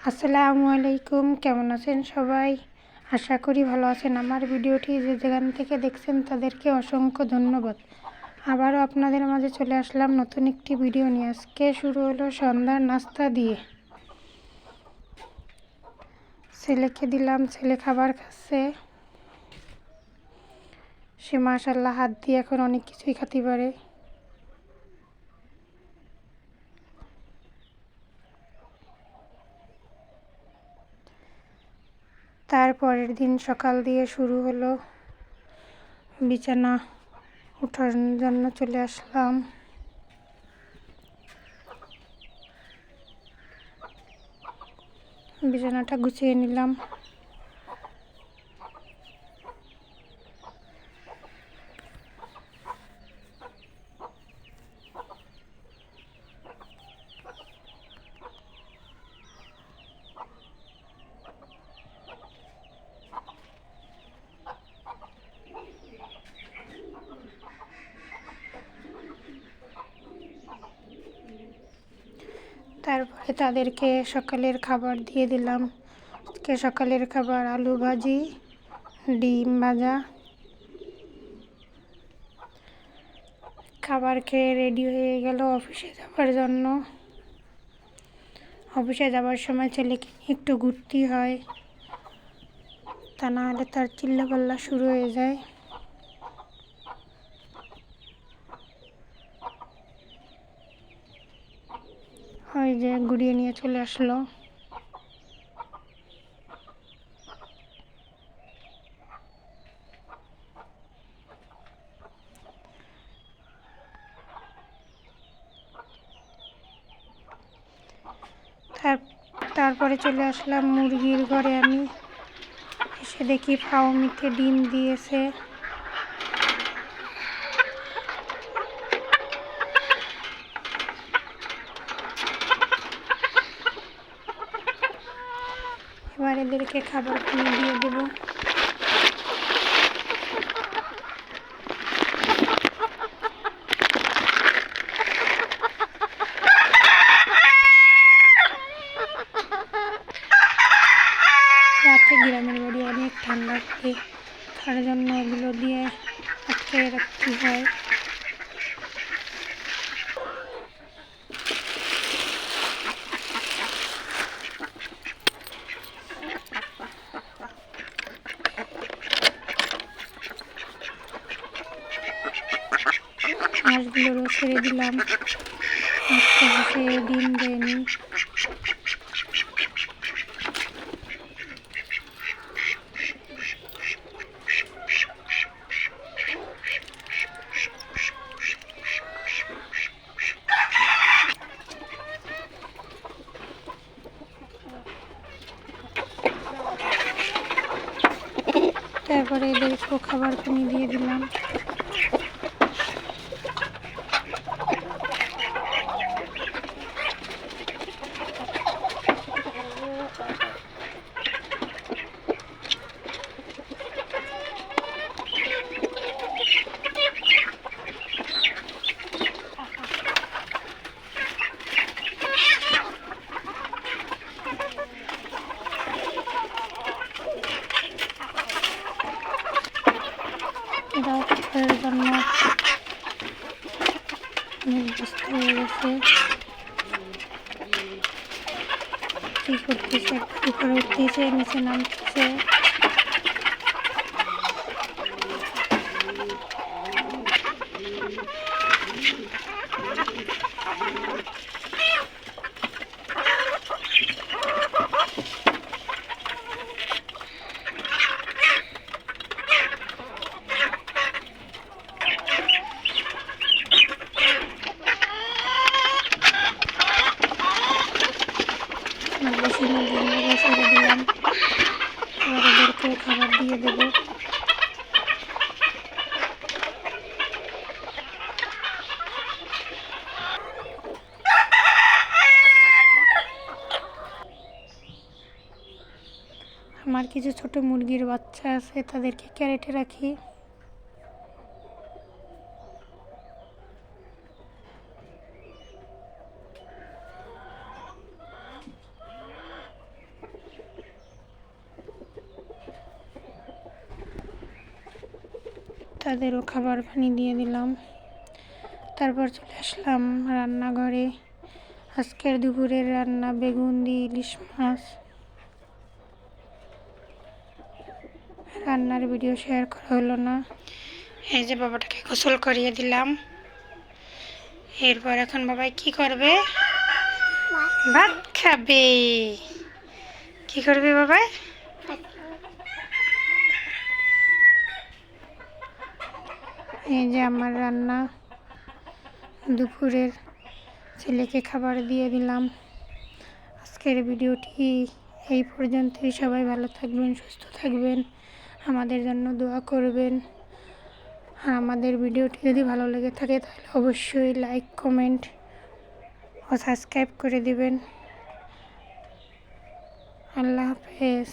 আসসালামু আলাইকুম, কেমন আছেন সবাই? আশা করি ভালো আছেন। আমার ভিডিওটি যে যেখান থেকে দেখছেন তাদেরকে অসংখ্য ধন্যবাদ। আবারও আপনাদের মাঝে চলে আসলাম নতুন একটি ভিডিও নিয়ে। আজকে শুরু হলো সন্ধ্যার নাস্তা দিয়ে। ছেলেকে দিলাম, ছেলে খাবার খাচ্ছে। সে মাশাআল্লাহ হাত দিয়ে এখন অনেক কিছুই খেতে পারে। তারপরের দিন সকাল দিয়ে শুরু হলো, বিছানা ওঠার জন্য চলে আসলাম। বিছানাটা গুছিয়ে নিলাম। তারপরে তাদেরকে সকালের খাবার দিয়ে দিলাম। আজকে সকালের খাবার আলু ভাজি, ডিম ভাজা। খাবার খেয়ে রেডি হয়ে গেল অফিসে যাওয়ার জন্য। অফিসে যাওয়ার সময় ছেলেকে নিয়ে একটু ঘুরতেই হয়, তা না হলে তার চিল্লাপাল্লা শুরু হয়ে যায়। ওই যে ঘুরিয়ে নিয়ে চলে আসলো। তারপরে চলে আসলাম মুরগির ঘরে। আমি এসে দেখি ফাউমিতে ডিম দিয়েছে। এবার এদেরকে খাবার পানি দিয়ে দেবো। রাতে গ্রামের বাড়ি অনেক ঠান্ডা পড়ে, তার জন্য ওগুলো দিয়ে আটকে রাখতে হয়। হাঁসগুলোরও ছেড়ে দিলাম, আজকে হাঁসে ডিম দেয়নি। তারপরে এদেরকেও খাবার পানি দিয়ে দিলাম। এরাও খাবারের জন্য অনেক ব্যস্ত হয়ে গেছে। কি করতেছে, উপরে উঠতেছে, নিচে নামতেছে। বেশি মুরগিগুলোকে ছেড়ে দিলাম। এবার এদেরকেও খাবার দিয়ে দেবো। আমার কিছু ছোট মুরগির বাচ্চা আছে, তাদেরকে ক্যারেটে রাখি। তাদেরও খাবার পানি দিয়ে দিলাম। তারপর চলে আসলাম রান্নাঘরে। আজকের দুপুরের রান্না বেগুন দিয়ে ইলিশ মাছ। রান্নার ভিডিও শেয়ার করা হলো না। এই যে বাবাটাকে গোসল করিয়ে দিলাম। এরপর এখন বাবাই কি করবে? ভাত খাবে। কি করবে বাবাই? এই যে আমার রান্না দুপুরের। ছেলেকে খাবার দিয়ে দিলাম। আজকের ভিডিওটি এই পর্যন্তই। সবাই ভালো থাকবেন, সুস্থ থাকবেন, আমাদের জন্য দোয়া করবেন। আর আমাদের ভিডিওটি যদি ভালো লেগে থাকে তাহলে অবশ্যই লাইক, কমেন্ট ও সাবস্ক্রাইব করে দিবেন। আল্লাহ হাফেজ।